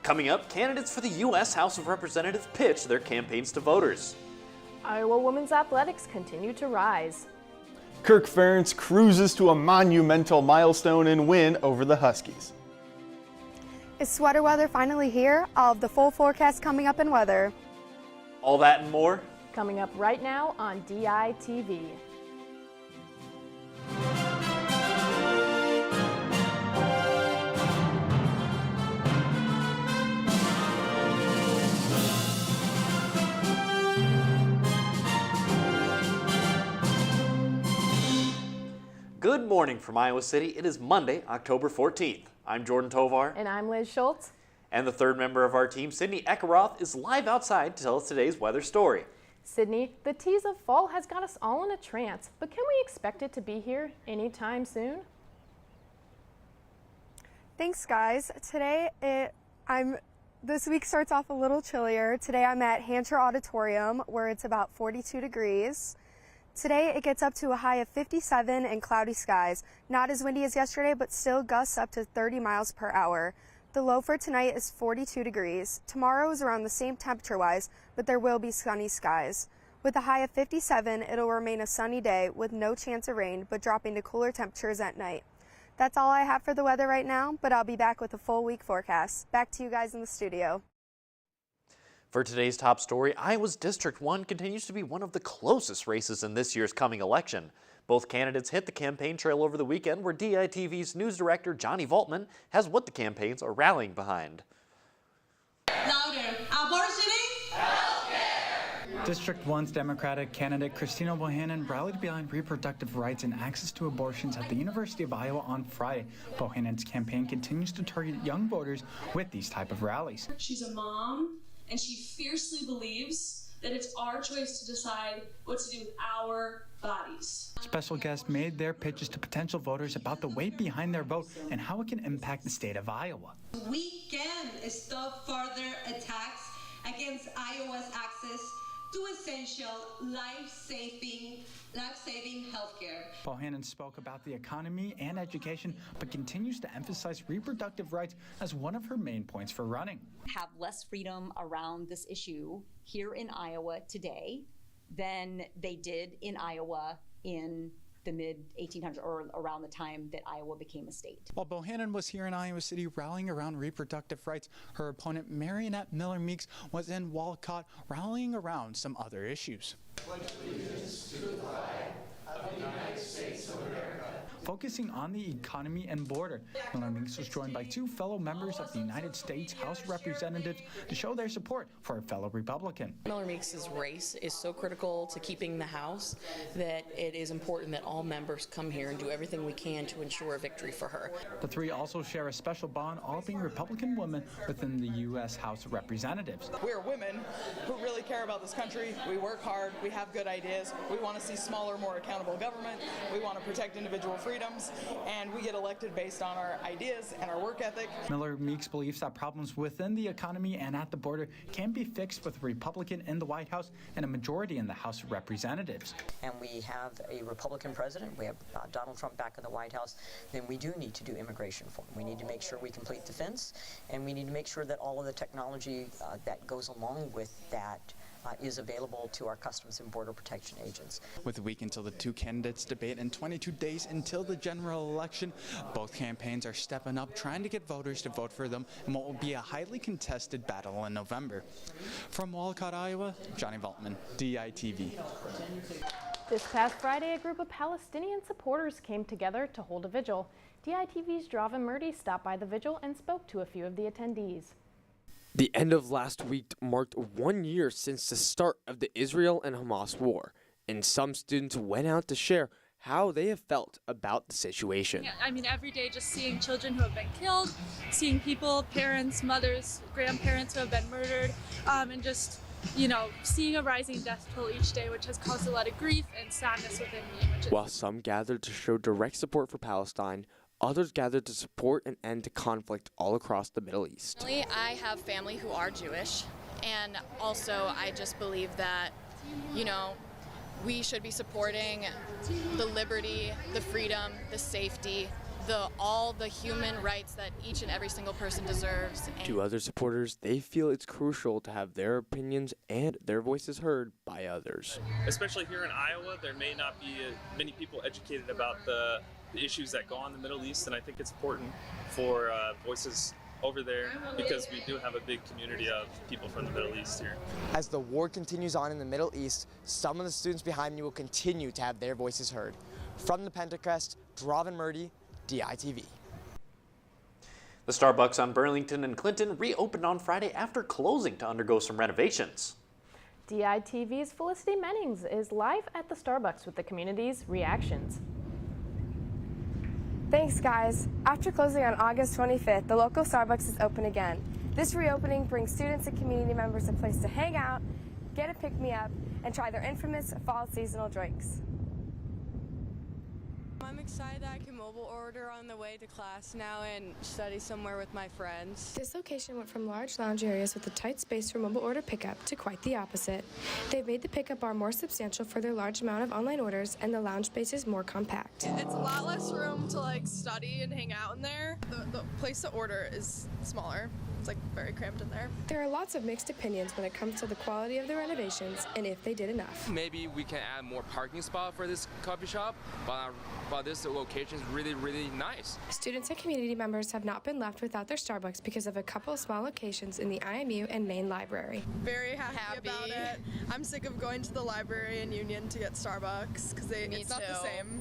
Coming up, candidates for the U.S. House of Representatives pitch their campaigns to voters. Iowa women's athletics continue to rise. Kirk Ferentz cruises to a monumental milestone and win over the Huskies. Is sweater weather finally here? All of the full forecast coming up in weather. All that and more coming up right now on DITV. Good morning from Iowa City. It is Monday, October 14th. I'm Jordan Tovar. And I'm Liz Schultz. And the third member of our team, Sydney Eckeroth, is live outside to tell us today's weather story. Sydney, the tease of fall has got us all in a trance, but can we expect it to be here anytime soon? Thanks, guys. This week starts off a little chillier. Today I'm at Hancher Auditorium, where it's about 42 degrees. Today it gets up to a high of 57 and cloudy skies. Not as windy as yesterday, but still gusts up to 30 miles per hour. The low for tonight is 42 degrees. Tomorrow is around the same temperature-wise, but there will be sunny skies. With a high of 57, it'll remain a sunny day with no chance of rain, but dropping to cooler temperatures at night. That's all I have for the weather right now, but I'll be back with a full week forecast. Back to you guys in the studio. For today's top story, Iowa's District 1 continues to be one of the closest races in this year's coming election. Both candidates hit the campaign trail over the weekend, where DITV's news director Johnny Voltman has what the campaigns are rallying behind. Louder. Abortioning? Healthcare! District 1's Democratic candidate Christina Bohannon rallied behind reproductive rights and access to abortions at the University of Iowa on Friday. Bohannon's campaign continues to target young voters with these type of rallies. She's a mom, and she fiercely believes that it's our choice to decide what to do with our bodies. Special guests made their pitches to potential voters about the weight behind their vote and how it can impact the state of Iowa. We can stop further attacks against Iowa's access to essential life-saving healthcare. Bohannon spoke about the economy and education, but continues to emphasize reproductive rights as one of her main points for running. Have less freedom around this issue here in Iowa today than they did in Iowa in the mid-1800s, or around the time that Iowa became a state. While Bohannon was here in Iowa City rallying around reproductive rights, her opponent Marionette Miller Meeks was in Walcott rallying around some other issues. Focusing on the economy and border, Miller Meeks was joined by two fellow members of the United States House of Representatives to show their support for a fellow Republican. Miller Meeks' race is so critical to keeping the House that it is important that all members come here and do everything we can to ensure a victory for her. The three also share a special bond, all being Republican women within the U.S. House of Representatives. We're women who really care about this country. We work hard. We have good ideas. We want to see smaller, more accountable government. We want to protect individual freedoms, and we get elected based on our ideas and our work ethic. Miller Meeks believes that problems within the economy and at the border can be fixed with a Republican in the White House and a majority in the House of Representatives. And we have a Republican president, we have Donald Trump back in the White House, then we do need to do immigration reform. We need to make sure we complete the fence, and we need to make sure that all of the technology that goes along with that is available to our Customs and Border Protection agents. With a week until the two candidates debate and 22 days until the general election, both campaigns are stepping up, trying to get voters to vote for them in what will be a highly contested battle in November. From Walcott, Iowa, Johnny Voltman, DITV. This past Friday, a group of Palestinian supporters came together to hold a vigil. DITV's Draven Murdy stopped by the vigil and spoke to a few of the attendees. The end of last week marked 1 year since the start of the Israel and Hamas war, and some students went out to share how they have felt about the situation. Yeah, I mean, every day just seeing children who have been killed, seeing people, parents, mothers, grandparents who have been murdered, and just, you know, seeing a rising death toll each day, which has caused a lot of grief and sadness within me. While some gathered to show direct support for Palestine, others gathered to support an end to conflict all across the Middle East. I have family who are Jewish, and also I just believe that, you know, we should be supporting the liberty, the freedom, the safety all the human rights that each and every single person deserves. To other supporters, they feel it's crucial to have their opinions and their voices heard by others. Especially here in Iowa, there may not be many people educated about the issues that go on in the Middle East, and I think it's important for voices over there because we do have a big community of people from the Middle East here. As the war continues on in the Middle East, some of the students behind me will continue to have their voices heard. From the Pentacrest, Draven Murdy, DITV. The Starbucks on Burlington and Clinton reopened on Friday after closing to undergo some renovations. DITV's Felicity Mennings is live at the Starbucks with the community's reactions. Thanks, guys. After closing on August 25th, the local Starbucks is open again. This reopening brings students and community members a place to hang out, get a pick-me-up, and try their infamous fall seasonal drinks. I'm excited that I can mobile order on the way to class now and study somewhere with my friends. This location went from large lounge areas with a tight space for mobile order pickup to quite the opposite. They've made the pickup bar more substantial for their large amount of online orders, and the lounge space is more compact. It's a lot less room to study and hang out in there. The place to order is smaller. It's very cramped in there. There are lots of mixed opinions when it comes to the quality of the renovations and if they did enough. Maybe we can add more parking spot for this coffee shop, but this location is really, really nice. Students and community members have not been left without their Starbucks because of a couple small locations in the IMU and main library. Very happy about it. I'm sick of going to the library and Union to get Starbucks because it's not the same.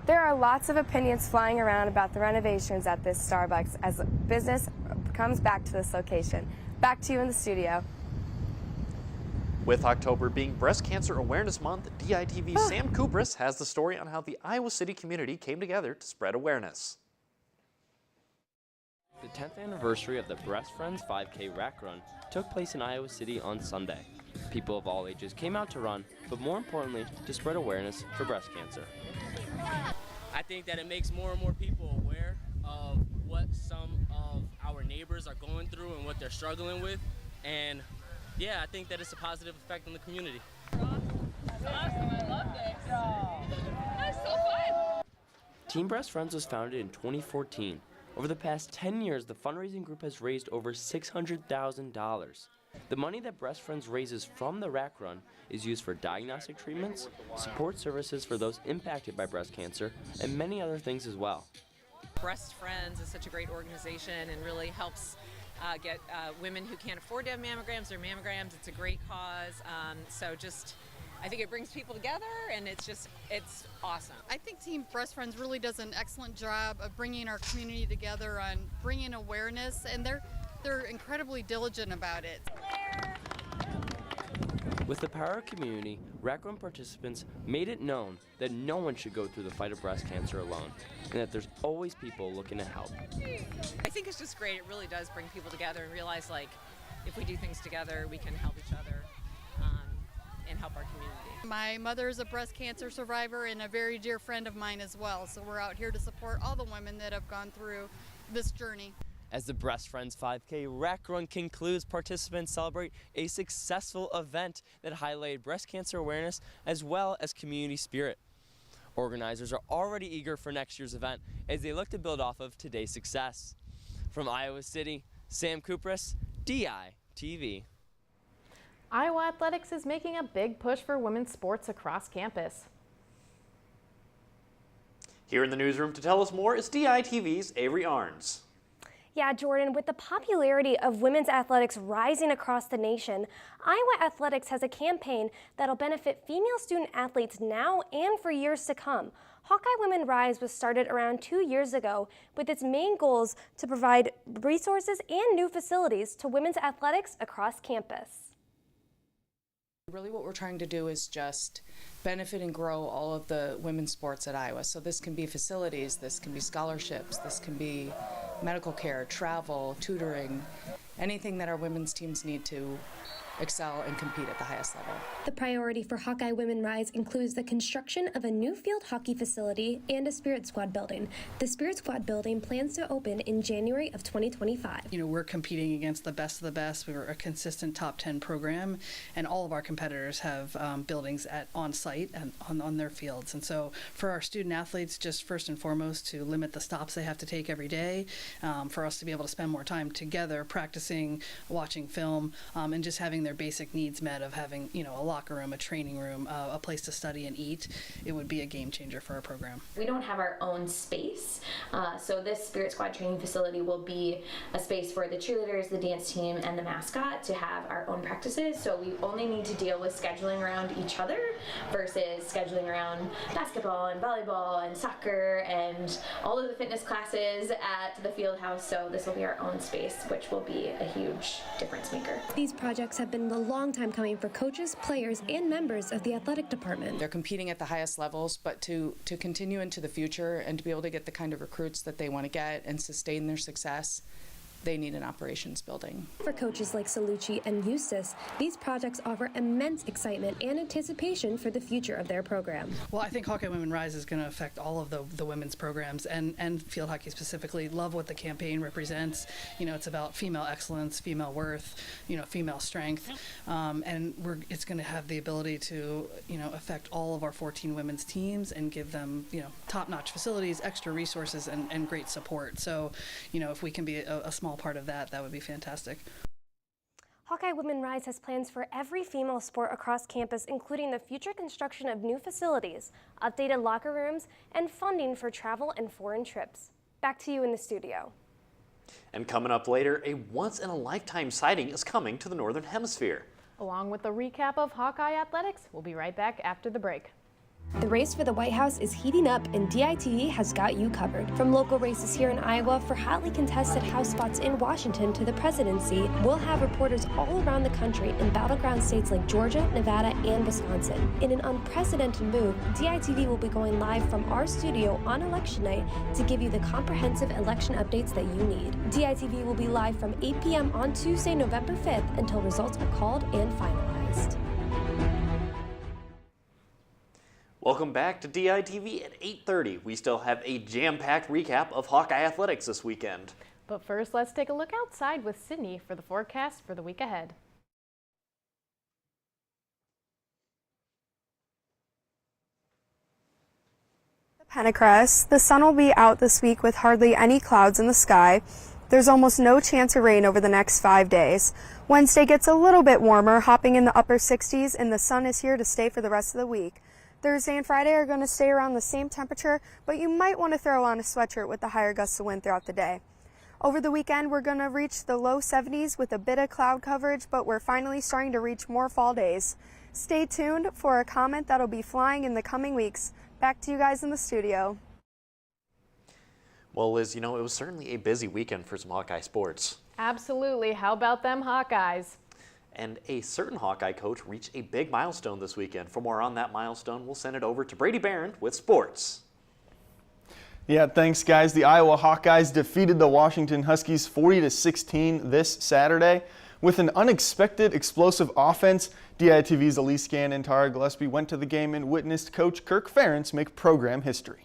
There are lots of opinions flying around about the renovations at this Starbucks as business comes back to this location. Back to you in the studio. With October being Breast Cancer Awareness Month, DITV's Sam Kupris has the story on how the Iowa City community came together to spread awareness. The 10th anniversary of the Breast Friends 5K Rack Run took place in Iowa City on Sunday. People of all ages came out to run, but more importantly, to spread awareness for breast cancer. I think that it makes more and more people aware of what some of our neighbors are going through and what they're struggling with. And yeah, I think that it's a positive effect on the community. That's awesome, I love this. That's so fun. Team Breast Friends was founded in 2014. Over the past 10 years, the fundraising group has raised over $600,000. The money that Breast Friends raises from the rack run is used for diagnostic treatments, support services for those impacted by breast cancer, and many other things as well. Breast Friends is such a great organization and really helps get women who can't afford to have mammograms or mammograms. It's a great cause. I think it brings people together, and it's awesome. I think Team Breast Friends really does an excellent job of bringing our community together and bringing awareness, and they're incredibly diligent about it. With the power of community, rack run participants made it known that no one should go through the fight of breast cancer alone, and that there's always people looking to help. I think it's just great. It really does bring people together and realize, if we do things together, we can help each other and help our community. My mother is a breast cancer survivor and a very dear friend of mine as well, so we're out here to support all the women that have gone through this journey. As the Breast Friends 5K Rack Run concludes, participants celebrate a successful event that highlighted breast cancer awareness as well as community spirit. Organizers are already eager for next year's event as they look to build off of today's success. From Iowa City, Sam Kupris, DITV. Iowa Athletics is making a big push for women's sports across campus. Here in the newsroom to tell us more is DITV's Avery Arns. Yeah, Jordan, with the popularity of women's athletics rising across the nation, Iowa Athletics has a campaign that'll benefit female student athletes now and for years to come. Hawkeye Women Rise was started around 2 years ago with its main goals to provide resources and new facilities to women's athletics across campus. Really what we're trying to do is just benefit and grow all of the women's sports at Iowa. So this can be facilities, this can be scholarships, this can be medical care, travel, tutoring, anything that our women's teams need to excel and compete at the highest level. The priority for Hawkeye Women Rise includes the construction of a new field hockey facility and a Spirit Squad building. The Spirit Squad building plans to open in January of 2025. You know, we're competing against the best of the best. We're a consistent top 10 program, and all of our competitors have buildings on site and on their fields. And so for our student athletes, just first and foremost, to limit the stops they have to take every day, for us to be able to spend more time together practicing, watching film, and just having their basic needs met of having, you know, a locker room, a training room, a place to study and eat. It would be a game changer for our program. We don't have our own space, so this Spirit Squad training facility will be a space for the cheerleaders, the dance team, and the mascot to have our own practices. So we only need to deal with scheduling around each other versus scheduling around basketball and volleyball and soccer and all of the fitness classes at the field house. So this will be our own space, which will be a huge difference maker. These projects have been a long time coming for coaches, players, and members of the athletic department. They're competing at the highest levels, but to continue into the future and to be able to get the kind of recruits that they want to get and sustain their success, they need an operations building. For coaches like Salucci and Eustace, these projects offer immense excitement and anticipation for the future of their program. Well, I think Hawkeye Women Rise is going to affect all of the women's programs and field hockey specifically. Love what the campaign represents. You know, it's about female excellence, female worth, you know, female strength, and it's going to have the ability to, you know, affect all of our 14 women's teams and give them, you know, top-notch facilities, extra resources, and great support. So, you know, if we can be a small part of that would be fantastic. Hawkeye Women Rise has plans for every female sport across campus, including the future construction of new facilities, updated locker rooms, and funding for travel and foreign trips. Back to you in the studio. And coming up later, a once-in-a-lifetime sighting is coming to the Northern Hemisphere. Along with a recap of Hawkeye athletics, we'll be right back after the break. The race for the White House is heating up, and DITV has got you covered. From local races here in Iowa for hotly contested House spots in Washington to the presidency, we'll have reporters all around the country in battleground states like Georgia, Nevada, and Wisconsin. In an unprecedented move, DITV will be going live from our studio on election night to give you the comprehensive election updates that you need. DITV will be live from 8 p.m. on Tuesday, November 5th until results are called and finalized. Welcome back to DITV at 8:30. We still have a jam-packed recap of Hawkeye athletics this weekend. But first, let's take a look outside with Sydney for the forecast for the week ahead. Pentecost. The sun will be out this week with hardly any clouds in the sky. There's almost no chance of rain over the next 5 days. Wednesday gets a little bit warmer, hopping in the upper 60s, and the sun is here to stay for the rest of the week. Thursday and Friday are going to stay around the same temperature, but you might want to throw on a sweatshirt with the higher gusts of wind throughout the day. Over the weekend, we're going to reach the low 70s with a bit of cloud coverage, but we're finally starting to reach more fall days. Stay tuned for a comment that'll be flying in the coming weeks. Back to you guys in the studio. Well, Liz, you know, it was certainly a busy weekend for some Hawkeye sports. Absolutely. How about them Hawkeyes? And a certain Hawkeye coach reached a big milestone this weekend. For more on that milestone, we'll send it over to Brady Barron with sports. Yeah, thanks, guys. The Iowa Hawkeyes defeated the Washington Huskies 40-16 this Saturday. With an unexpected explosive offense, DITV's Elise Gann and Tara Gillespie went to the game and witnessed Coach Kirk Ferentz make program history.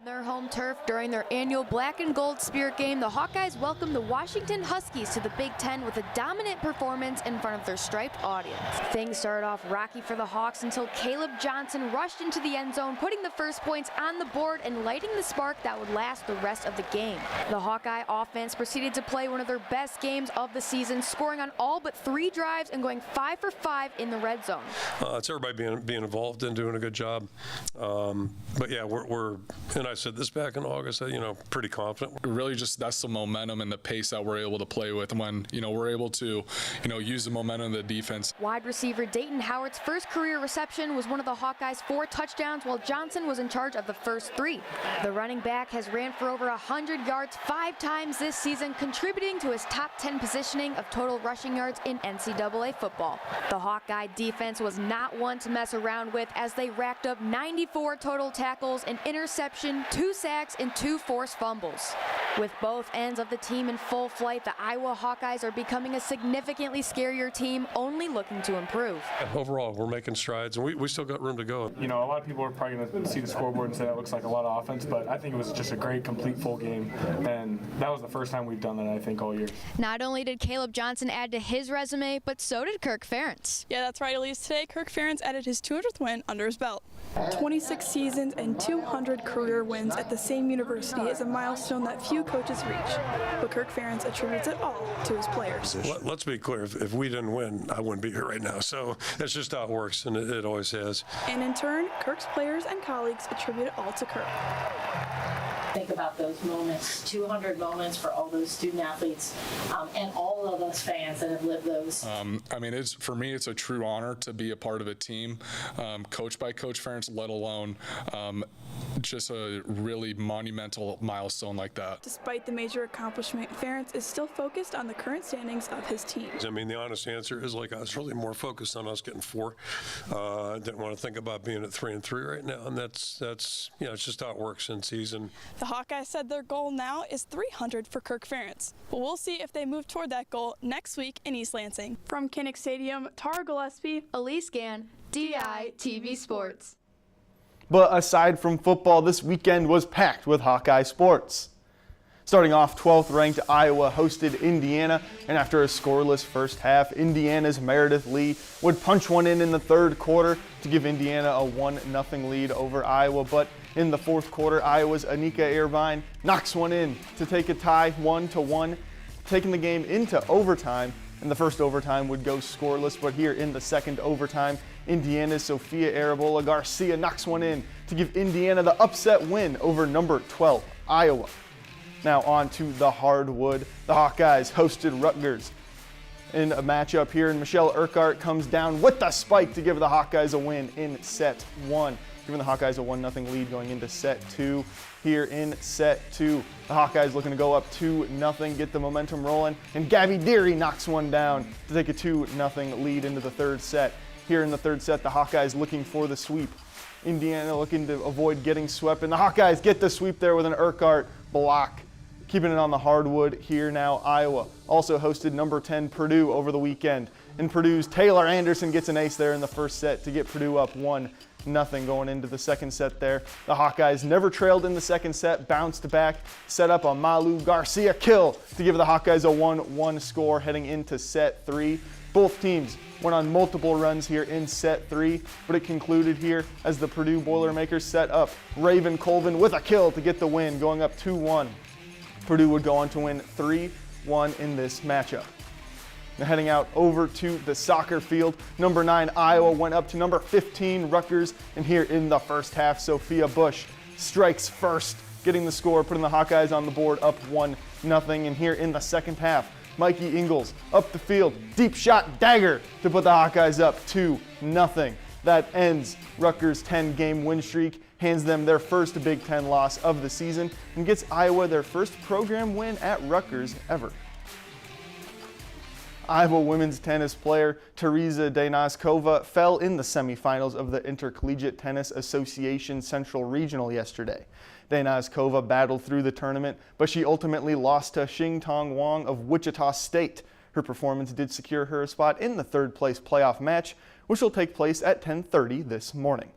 Their home turf during their annual Black and Gold Spirit game, the Hawkeyes welcomed the Washington Huskies to the Big Ten with a dominant performance in front of their striped audience. Things started off rocky for the Hawks until Caleb Johnson rushed into the end zone, putting the first points on the board and lighting the spark that would last the rest of the game. The Hawkeye offense proceeded to play one of their best games of the season, scoring on all but 3 drives and going 5 for 5 in the red zone. It's everybody being involved and doing a good job. But yeah, we're and I said this back in August, you know, pretty confident. Really just that's the momentum and the pace that we're able to play with when, you know, we're able to, you know, use the momentum of the defense. Wide receiver Dayton Howard's first career reception was one of the Hawkeyes' 4 touchdowns, while Johnson was in charge of the first 3. The running back has ran for over 100 yards 5 times this season, contributing to his top 10 positioning of total rushing yards in NCAA football. The Hawkeye defense was not one to mess around with, as they racked up 94 total tackles, an interception, season, 2 sacks and 2 forced fumbles. With both ends of the team in full flight, the Iowa Hawkeyes are becoming a significantly scarier team, only looking to improve. Overall, we're making strides, and we still got room to go. You know, a lot of people are probably going to see the scoreboard and say that looks like a lot of offense, but I think it was just a great, complete, full game, and that was the first time we've done that, I think, all year. Not only did Caleb Johnson add to his resume, but so did Kirk Ferentz. Yeah, that's right, Elise. Today, Kirk Ferentz added his 200th win under his belt. 26 seasons and 200 career wins at the same university is a milestone that few coaches reach, but Kirk Ferentz attributes it all to his players. Let's be clear, if we didn't win, I wouldn't be here right now. So that's just how it works, and it always has. And in turn, Kirk's players and colleagues attribute it all to Kirk. Think about those moments, 200 moments for all those student athletes and all of us fans that have lived those. I mean, for me, it's a true honor to be a part of a team coached by Coach Ferentz, let alone just a really monumental milestone like that. Despite the major accomplishment, Ferentz is still focused on the current standings of his team. I mean, the honest answer is, like, I was really more focused on us getting 4. I didn't want to think about being at 3-3 right now, and that's you know, it's just how it works in season. The Hawkeyes said their goal now is 300 for Kirk Ferentz, but we'll see if they move toward that goal next week in East Lansing. From Kinnick Stadium, Tara Gillespie, Elise Gann, DITV Sports. But aside from football, this weekend was packed with Hawkeye sports. Starting off, 12th ranked Iowa hosted Indiana, and after a scoreless first half, Indiana's Meredith Lee would punch one in the third quarter to give Indiana a 1-0 lead over Iowa. But in the fourth quarter, Iowa's Anika Irvine knocks one in to take a tie 1-1, taking the game into overtime. And the first overtime would go scoreless, but here in the second overtime, Indiana's Sophia Arabola Garcia knocks one in to give Indiana the upset win over number 12, Iowa. Now on to the hardwood. The Hawkeyes hosted Rutgers in a matchup here, and Michelle Urquhart comes down with the spike to give the Hawkeyes a win in set 1, giving the Hawkeyes a 1-0 lead going into set 2. Here in set 2, the Hawkeyes looking to go up 2-0, get the momentum rolling, and Gabby Deary knocks one down to take a 2-0 lead into the third set. Here in the third set, the Hawkeyes looking for the sweep. Indiana looking to avoid getting swept, and the Hawkeyes get the sweep there with an Urquhart block. Keeping it on the hardwood here now, Iowa also hosted number 10 Purdue over the weekend. And Purdue's Taylor Anderson gets an ace there in the first set to get Purdue up 1-0 going into the second set there. The Hawkeyes never trailed in the second set, bounced back, set up a Malu Garcia kill to give the Hawkeyes a 1-1 score heading into set 3. Both teams went on multiple runs here in set 3, but it concluded here as the Purdue Boilermakers set up Raven Colvin with a kill to get the win, going up 2-1. Purdue would go on to win 3-1 in this matchup. Now heading out over to the soccer field, number 9 Iowa went up to number 15 Rutgers, and here in the first half, Sophia Bush strikes first, getting the score, putting the Hawkeyes on the board up 1-0. And here in the second half, Mikey Ingles up the field, deep shot dagger to put the Hawkeyes up 2-0. That ends Rutgers' 10-game win streak, hands them their first Big Ten loss of the season, and gets Iowa their first program win at Rutgers ever. Iowa women's tennis player Teresa Dejnazkova fell in the semifinals of the Intercollegiate Tennis Association Central Regional yesterday. Dejnazkova battled through the tournament, but she ultimately lost to Xingtong Wang of Wichita State. Her performance did secure her a spot in the third-place playoff match, which will take place at 10:30 this morning.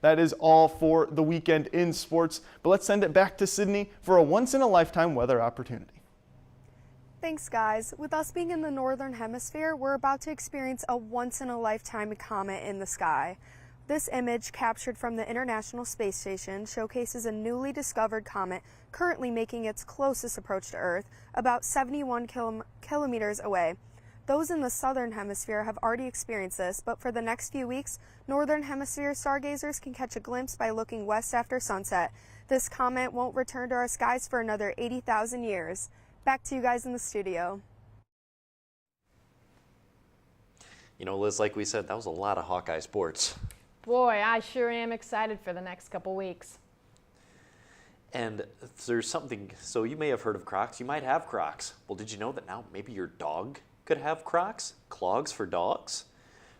That is all for the weekend in sports, but let's send it back to Sydney for a once-in-a-lifetime weather opportunity. Thanks, guys. With us being in the northern hemisphere, we're about to experience a once-in-a-lifetime comet in the sky. This image, captured from the International Space Station, showcases a newly discovered comet currently making its closest approach to Earth, about 71 kilometers away. Those in the southern hemisphere have already experienced this, but for the next few weeks, northern hemisphere stargazers can catch a glimpse by looking west after sunset. This comet won't return to our skies for another 80,000 years. Back to you guys in the studio. You know, Liz, like we said, that was a lot of Hawkeye sports. Boy, I sure am excited for the next couple weeks. And there's something, so you may have heard of Crocs. You might have Crocs. Well, did you know that now maybe your dog could have Crocs? Clogs for dogs?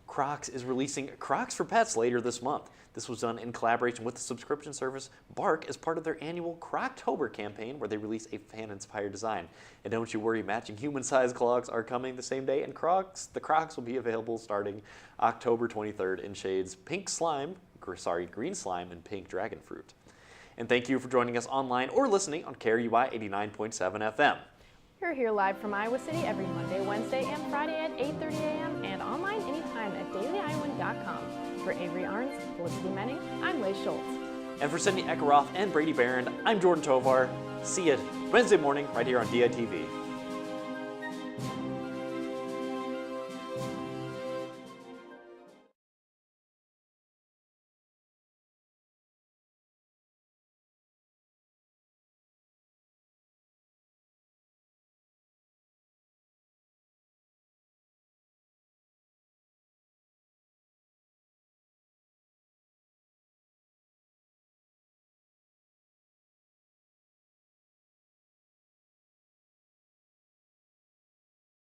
Crocs is releasing Crocs for Pets later this month. This was done in collaboration with the subscription service Bark as part of their annual Croctober campaign, where they release a fan-inspired design. And don't you worry, matching human-sized clogs are coming the same day, and the Crocs will be available starting October 23rd in shades green slime, and pink dragon fruit. And thank you for joining us online or listening on KRUI 89.7 FM. We're here live from Iowa City every Monday, Wednesday, and Friday at 8:30 a.m. and online anytime at dailyiowan.com. For Avery Arns, Felicity Menning, I'm Liz Schultz. And for Cindy Ekaroff and Brady Barron, I'm Jordan Tovar. See you Wednesday morning right here on DITV.